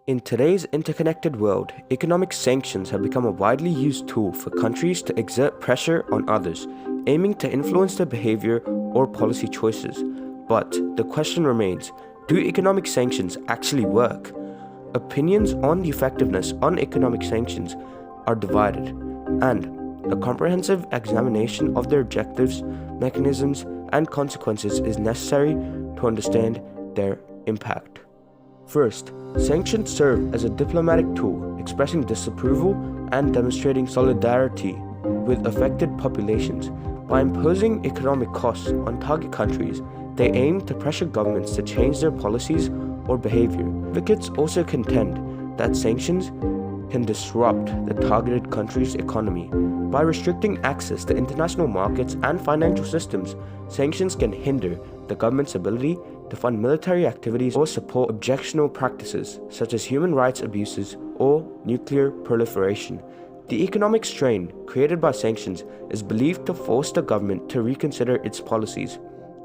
In today's interconnected world, economic sanctions have become a widely used tool for countries to exert pressure on others, aiming to influence their behavior or policy choices. But the question remains, do economic sanctions actually work? Opinions on the effectiveness on economic sanctions are divided, and a comprehensive examination of their objectives, mechanisms, and consequences is necessary to understand their impact. First, sanctions serve as a diplomatic tool expressing disapproval and demonstrating solidarity with affected populations. By imposing economic costs on target countries, they aim to pressure governments to change their policies or behavior. Advocates also contend that sanctions can disrupt the targeted country's economy. By restricting access to international markets and financial systems, sanctions can hinder the government's ability to fund military activities or support objectionable practices such as human rights abuses or nuclear proliferation. The economic strain created by sanctions is believed to force the government to reconsider its policies.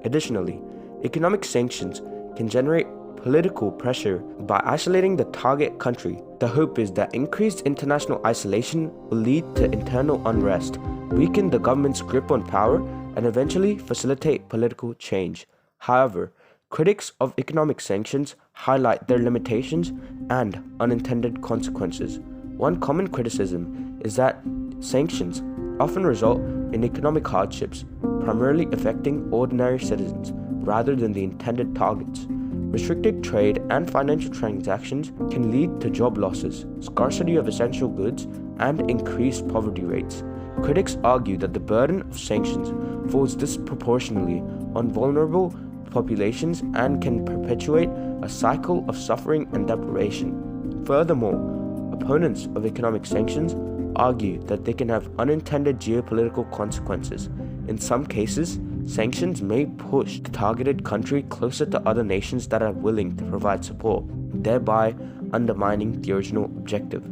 Additionally, economic sanctions can generate political pressure by isolating the target country. The hope is that increased international isolation will lead to internal unrest, weaken the government's grip on power, and eventually facilitate political change. However, critics of economic sanctions highlight their limitations and unintended consequences. One common criticism is that sanctions often result in economic hardships, primarily affecting ordinary citizens rather than the intended targets. Restricted trade and financial transactions can lead to job losses, scarcity of essential goods, and increased poverty rates. Critics argue that the burden of sanctions falls disproportionately on vulnerable populations and can perpetuate a cycle of suffering and deprivation. Furthermore, opponents of economic sanctions argue that they can have unintended geopolitical consequences. In some cases, sanctions may push the targeted country closer to other nations that are willing to provide support, thereby undermining the original objective.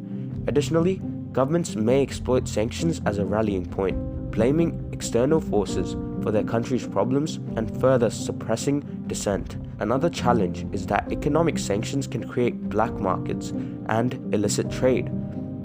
Additionally, governments may exploit sanctions as a rallying point, blaming external forces for their country's problems and further suppressing dissent. Another challenge is that economic sanctions can create black markets and illicit trade.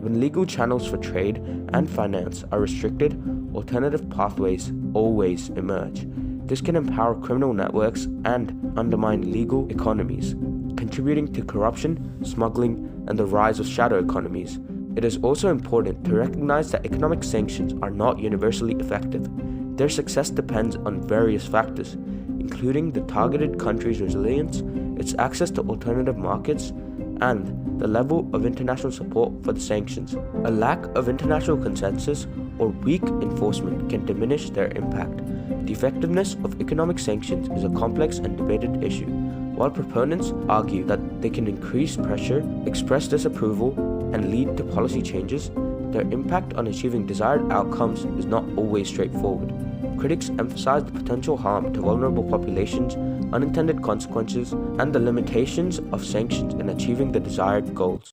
When legal channels for trade and finance are restricted, alternative pathways always emerge. This can empower criminal networks and undermine legal economies, contributing to corruption, smuggling, and the rise of shadow economies. It is also important to recognize that economic sanctions are not universally effective. Their success depends on various factors, including the targeted country's resilience, its access to alternative markets, and the level of international support for the sanctions. A lack of international consensus or weak enforcement can diminish their impact. The effectiveness of economic sanctions is a complex and debated issue. While proponents argue that they can increase pressure, express disapproval, and lead to policy changes, their impact on achieving desired outcomes is not always straightforward. Critics emphasize the potential harm to vulnerable populations, unintended consequences, and the limitations of sanctions in achieving the desired goals.